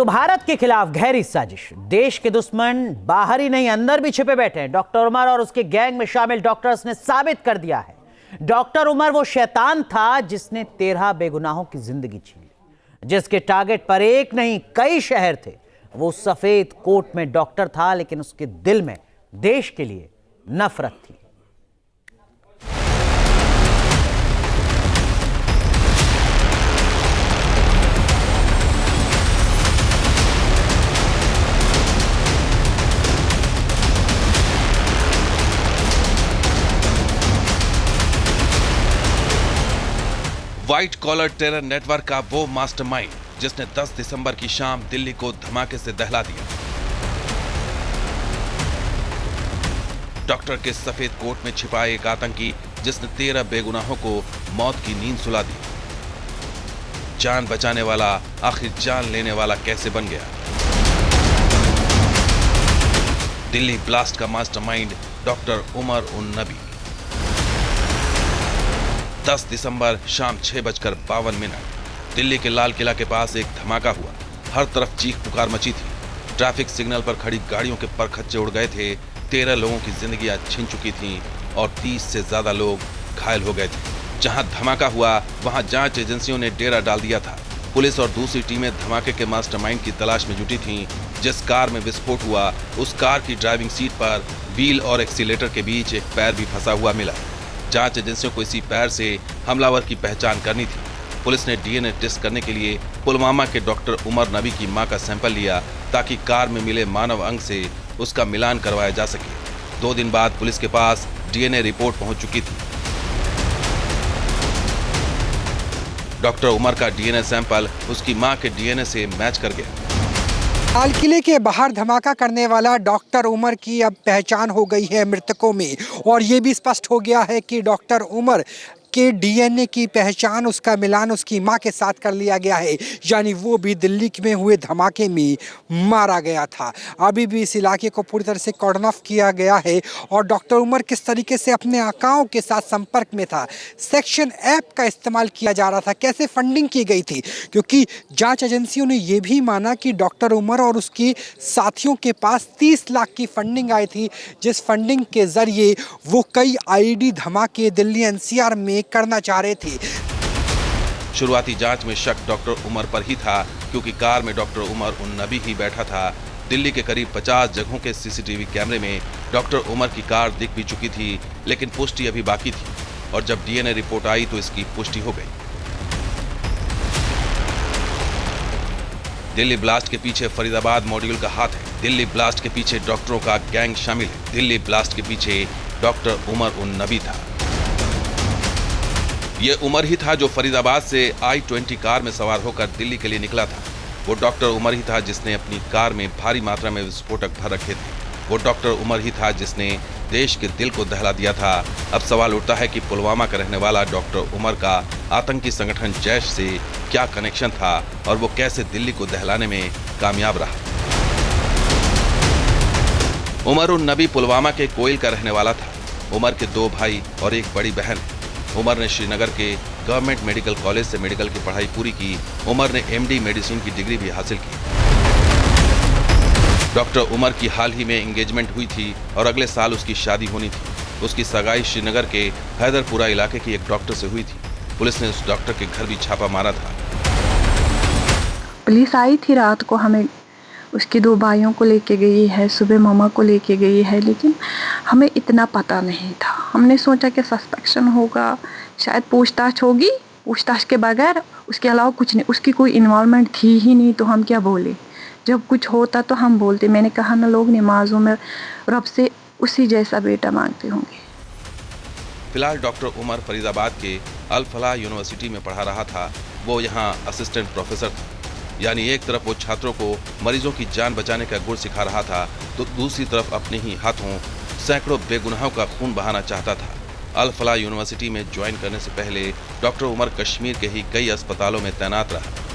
तो भारत के खिलाफ गहरी साजिश, देश के दुश्मन बाहर ही नहीं अंदर भी छिपे बैठे हैं। डॉक्टर उमर और उसके गैंग में शामिल डॉक्टर्स ने साबित कर दिया है, डॉक्टर उमर वो शैतान था जिसने 13 बेगुनाहों की जिंदगी छीन ली, जिसके टारगेट पर एक नहीं कई शहर थे। वो सफेद कोट में डॉक्टर था, लेकिन उसके दिल में देश के लिए नफरत थी। व्हाइट कॉलर टेरर नेटवर्क का वो मास्टरमाइंड जिसने 10 दिसंबर की शाम दिल्ली को धमाके से दहला दिया। डॉक्टर के सफेद कोट में छिपाए एक आतंकी जिसने 13 बेगुनाहों को मौत की नींद सुला दी। जान बचाने वाला आखिर जान लेने वाला कैसे बन गया? दिल्ली ब्लास्ट का मास्टरमाइंड डॉक्टर उमर उन नबी। 10 दिसंबर शाम 6:52 दिल्ली के लाल किला के पास एक धमाका हुआ। हर तरफ चीख पुकार मची थी। ट्रैफिक सिग्नल पर खड़ी गाड़ियों के परखच्चे उड़ गए थे। 13 लोगों की जिंदगियां छिन चुकी थीं और 30 से ज्यादा लोग घायल हो गए थे। जहां धमाका हुआ वहां जांच एजेंसियों ने डेरा डाल दिया था। पुलिस और दूसरी टीमें धमाके के मास्टरमाइंड की तलाश में जुटी थीं। जिस कार में विस्फोट हुआ उस कार की ड्राइविंग सीट पर व्हील और एक्सीलेटर के बीच एक पैर भी फंसा हुआ मिला। जांच एजेंसियों को इसी पैर से हमलावर की पहचान करनी थी। पुलिस ने डीएनए टेस्ट करने के लिए पुलवामा के डॉक्टर उमर नबी की मां का सैंपल लिया ताकि कार में मिले मानव अंग से उसका मिलान करवाया जा सके। 2 दिन बाद पुलिस के पास डीएनए रिपोर्ट पहुंच चुकी थी। डॉक्टर उमर का डीएनए सैंपल उसकी मां के डीएनए से मैच कर गया। लाल किले के बाहर धमाका करने वाला डॉक्टर उमर की अब पहचान हो गई है मृतकों में, और ये भी स्पष्ट हो गया है कि डॉक्टर उमर के डीएनए की पहचान, उसका मिलान उसकी मां के साथ कर लिया गया है, यानी वो भी दिल्ली में हुए धमाके में मारा गया था। अभी भी इस इलाके को पूरी तरह से कॉर्डन ऑफ किया गया है। और डॉक्टर उमर किस तरीके से अपने आकाओं के साथ संपर्क में था, सेक्शन ऐप का इस्तेमाल किया जा रहा था, कैसे फंडिंग की गई थी, क्योंकि जांच एजेंसियों ने यह भी माना कि डॉक्टर उमर और उसके साथियों के पास 30 लाख की फंडिंग आई थी, जिस फंडिंग के जरिए वो कई आईडी धमाके दिल्ली एनसीआर में करना चाह रहे थे। शुरुआती जांच में शक डॉक्टर उमर पर ही था, क्योंकि कार में डॉक्टर उमर उन नबी ही बैठा था। दिल्ली के करीब 50 जगहों के सीसीटीवी कैमरे में डॉक्टर उमर की कार दिख भी चुकी थी, लेकिन पुष्टि अभी बाकी थी। और जब डीएनए रिपोर्ट आई तो इसकी पुष्टि हो गई। दिल्ली ब्लास्ट के पीछे फरीदाबाद मॉड्यूल का हाथ है। दिल्ली ब्लास्ट के पीछे डॉक्टरों का गैंग शामिल है। दिल्ली ब्लास्ट के पीछे डॉक्टर उमर उन नबी था। ये उमर ही था जो फरीदाबाद से I-20 कार में सवार होकर दिल्ली के लिए निकला था। वो डॉक्टर उमर ही था जिसने अपनी कार में भारी मात्रा में विस्फोटक भर रखे थे। वो डॉक्टर उमर ही था जिसने देश के दिल को दहला दिया था। अब सवाल उठता है कि पुलवामा का रहने वाला डॉक्टर उमर का आतंकी संगठन जैश से क्या कनेक्शन था और वो कैसे दिल्ली को दहलाने में कामयाब रहा। उमर उन नबी पुलवामा के कोयल का रहने वाला था। उमर के 2 भाई और एक बड़ी बहन। उमर ने श्रीनगर के गवर्नमेंट मेडिकल कॉलेज से मेडिकल की पढ़ाई पूरी की। उमर ने MD मेडिसिन की डिग्री भी हासिल की। डॉक्टर उमर की हाल ही में एंगेजमेंट हुई थी और अगले साल उसकी शादी होनी थी। उसकी सगाई श्रीनगर के हैदरपुरा इलाके की एक डॉक्टर से हुई थी। पुलिस ने उस डॉक्टर के घर भी छापा मारा था। पुलिस आई थी रात को, हमें उसके 2 भाइयों को लेके गई है, सुबह मामा को लेके गई है, लेकिन हमें इतना पता नहीं था। हमने सोचा कि सस्पेक्शन होगा, शायद पूछताछ होगी, पूछताछ के बगैर उसके अलावा कुछ नहीं। उसकी कोई इन्वॉल्वमेंट थी ही नहीं, तो हम क्या बोले। जब कुछ होता तो हम बोलते। मैंने कहा ना, लोग नमाजों में रब से उसी जैसा बेटा मांगते होंगे। फिलहाल डॉक्टर उमर फरीदाबाद के अल फलाह यूनिवर्सिटी में पढ़ा रहा था। वो यहाँ असिस्टेंट प्रोफेसर था, यानी एक तरफ वो छात्रों को मरीजों की जान बचाने का गुर सिखा रहा था, तो दूसरी तरफ अपने ही हाथों सैकड़ों बेगुनाहों का खून बहाना चाहता था। अल फलाह यूनिवर्सिटी में ज्वाइन करने से पहले डॉक्टर उमर कश्मीर के ही कई अस्पतालों में तैनात रहा।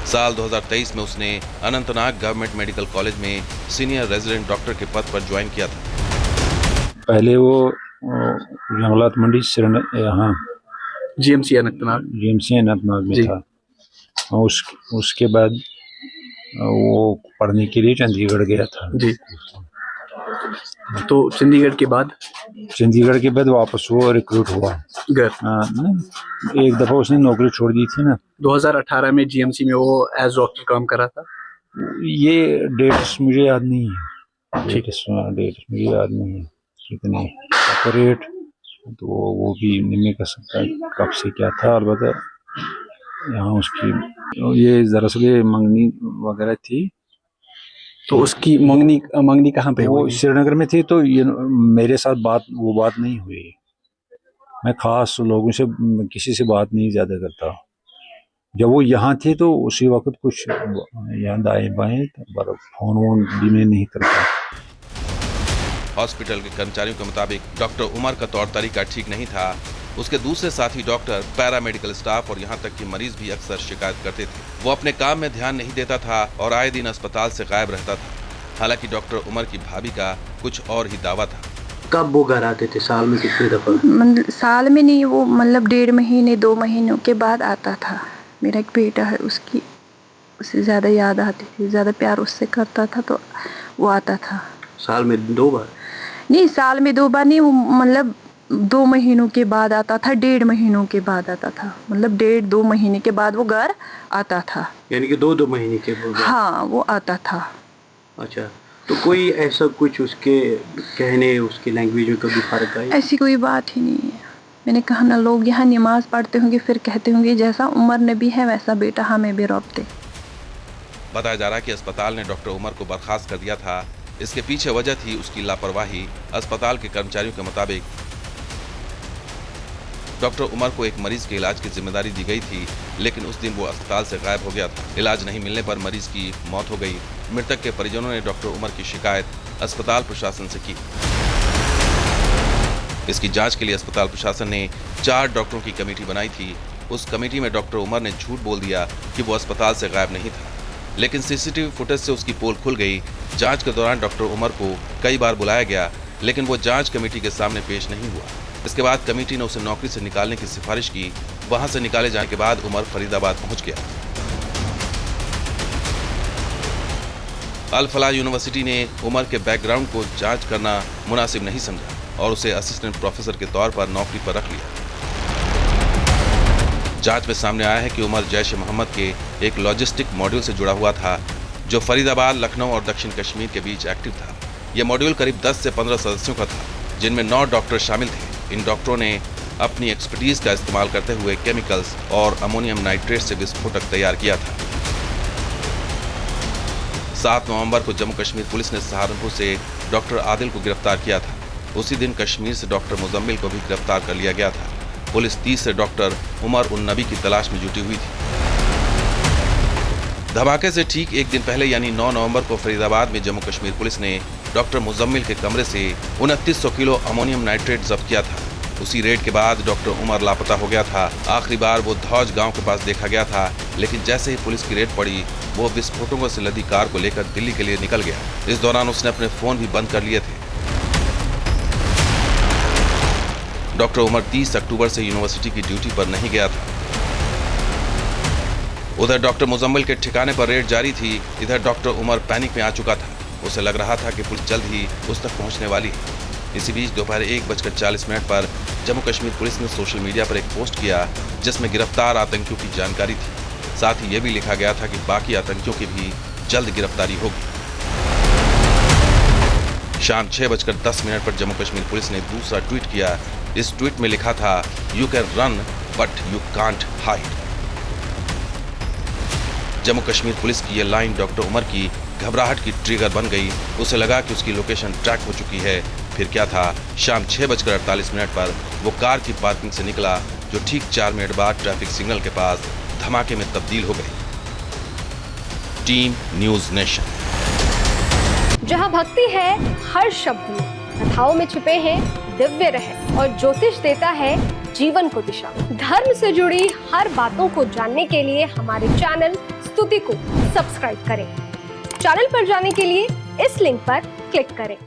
साल 2023 में उसने अनंतनाग गवर्नमेंट मेडिकल कॉलेज में सीनियर रेजिडेंट डॉक्टर के पद पर ज्वाइन किया था। पहले वो जंगलात मंडी यहाँ जीएमसी अनंतनाग। जीएमसी अनंतनाग में जी। था। और उसके बाद वो पढ़ने के लिए चंडीगढ़ गया था। जी। तो चंडीगढ़ के बाद वापस वो रिक्रूट हुआ घर। नहीं, एक दफा उसने नौकरी छोड़ दी थी ना। 2018 में जीएमसी में वो एज डॉक्टर काम कर रहा था। ये डेट्स मुझे याद नहीं है। डेट्स मुझे याद नहीं है कितने ऑपरेट, तो वो भी नहीं कर सकता कब से क्या था। अलबत्ता यहाँ उसकी ये दरअसल मंगनी वगैरह थी। तो उसकी मंगनी कहाँ पे वो हुई? श्रीनगर में थी। तो ये मेरे साथ वो बात नहीं हुई। मैं खास लोगों से किसी से बात नहीं ज़्यादा करता। जब वो यहाँ थे तो उसी वक्त कुछ यहाँ दाएं बाएं फोन वोन भी मैं नहीं करता। हॉस्पिटल के कर्मचारियों के मुताबिक डॉक्टर उमर का तौर तरीका ठीक नहीं था। उसके दूसरे साथी डॉक्टर, पैरामेडिकल स्टाफ और यहाँ तक कि मरीज भी अक्सर शिकायत करते थे। वो अपने काम में ध्यान नहीं देता था और आए दिन अस्पताल से गायब रहता था। हालांकि डॉक्टर उमर की भाभी का कुछ और ही दावा था। कब वो घर आते थे? साल में कितने दफा? साल में नहीं, वो मतलब 1.5 महीने 2 महीनों के बाद आता था। मेरा एक बेटा है, उससे ज़्यादा याद आती थी, ज़्यादा प्यार उससे करता था तो वो आता था। साल में 2 बार? नहीं, साल में 2 बार नहीं, वो मतलब 2 महीनों के बाद आता था, 1.5 महीनों के बाद आता था। मतलब 1.5-2 महीने के बाद वो घर आता था। यानी कि 2-2 महीने के बाद? हाँ, वो आता था। अच्छा, तो कोई ऐसा कुछ उसके कहने, उसकी लैंग्वेज में कभी फर्क आया? ऐसी कोई बात ही नहीं है। मैंने कहा ना, लोग यहाँ नमाज पढ़ते होंगे फिर कहते होंगे जैसा उमर नबी है वैसा बेटा हमें भी रब दे। बताया जा रहा है कि अस्पताल ने डॉक्टर उमर को बर्खास्त कर दिया था। इसके पीछे वजह थी उसकी लापरवाही। अस्पताल के कर्मचारियों के मुताबिक डॉक्टर उमर को एक मरीज के इलाज की जिम्मेदारी दी गई थी, लेकिन उस दिन वो अस्पताल से गायब हो गया था। इलाज नहीं मिलने पर मरीज की मौत हो गई। मृतक के परिजनों ने डॉक्टर उमर की शिकायत अस्पताल प्रशासन से की। इसकी जांच के लिए अस्पताल प्रशासन ने 4 डॉक्टरों की कमेटी बनाई थी। उस कमेटी में डॉक्टर उमर ने झूठ बोल दिया कि वो अस्पताल से गायब नहीं था, लेकिन सीसीटीवी फुटेज से उसकी पोल खुल गई। जांच के दौरान डॉक्टर उमर को कई बार बुलाया गया, लेकिन वो जांच कमेटी के सामने पेश नहीं हुआ। इसके बाद कमेटी ने उसे नौकरी से निकालने की सिफारिश की। वहां से निकाले जाने के बाद उमर फरीदाबाद पहुंच गया। अल फलाह यूनिवर्सिटी ने उमर के बैकग्राउंड को जांच करना मुनासिब नहीं समझा और उसे असिस्टेंट प्रोफेसर के तौर पर नौकरी पर रख लिया। जांच में सामने आया है कि उमर जैश मोहम्मद के एक लॉजिस्टिक मॉड्यूल से जुड़ा हुआ था, जो फरीदाबाद, लखनऊ और दक्षिण कश्मीर के बीच एक्टिव था। यह मॉड्यूल करीब 10 से 15 सदस्यों का था, जिनमें 9 डॉक्टर शामिल थे। इन डॉक्टरों ने अपनी एक्सपर्टीज का इस्तेमाल करते हुए केमिकल्स और अमोनियम नाइट्रेट से विस्फोटक तैयार किया था। 7 नवंबर को जम्मू कश्मीर पुलिस ने सहारनपुर से डॉक्टर आदिल को गिरफ्तार किया था। उसी दिन कश्मीर से डॉक्टर मुजम्मिल को भी गिरफ्तार कर लिया गया था। पुलिस 30 से डॉक्टर उमर उन नबी की तलाश में जुटी हुई थी। धमाके से ठीक एक दिन पहले यानी 9 नवंबर को फरीदाबाद में जम्मू कश्मीर पुलिस ने डॉक्टर मुजम्मिल के कमरे से 2900 किलो अमोनियम नाइट्रेट जब्त किया था। उसी रेड के बाद डॉक्टर उमर लापता हो गया था। आखिरी बार वो धौज गांव के पास देखा गया था, लेकिन जैसे ही पुलिस की रेड पड़ी, वो विस्फोटकों से लदी कार को लेकर दिल्ली के लिए निकल गया। इस दौरान उसने अपने फोन भी बंद कर लिए थे। डॉक्टर उमर 30 अक्टूबर से यूनिवर्सिटी की ड्यूटी पर नहीं गया था। उधर डॉक्टर मुजम्मिल के ठिकाने पर रेड जारी थी। इधर डॉक्टर उमर पैनिक में आ चुका था। उसे लग रहा था कि पुलिस जल्द ही उस तक पहुंचने वाली है। इसी बीच दोपहर 1:40 पर जम्मू कश्मीर पुलिस ने सोशल मीडिया पर एक पोस्ट किया, जिसमें गिरफ्तार आतंकियों की जानकारी थी। साथ ही ये भी लिखा गया था कि बाकी आतंकियों की भी जल्द गिरफ्तारी होगी। शाम 6:10 पर जम्मू कश्मीर पुलिस ने दूसरा ट्वीट किया। इस ट्वीट में लिखा था, you can run but you can't hide. Jammu Kashmir police की यह लाइन डॉक्टर उमर की घबराहट की ट्रिगर बन गई। उसे लगा कि उसकी लोकेशन ट्रैक हो चुकी है। फिर क्या था, शाम 6:48 पर वो कार की पार्किंग से निकला, जो ठीक 4 मिनट बाद ट्रैफिक सिग्नल के पास धमाके में तब्दील हो गई। Team news nation. जहां भक्ति है हर शब्द में, कथाओं में छुपे हैं दिव्य रहस्य और ज्योतिष देता है जीवन को दिशा। धर्म से जुड़ी हर बातों को जानने के लिए हमारे चैनल स्तुति को सब्सक्राइब करें। चैनल पर जाने के लिए इस लिंक पर क्लिक करें।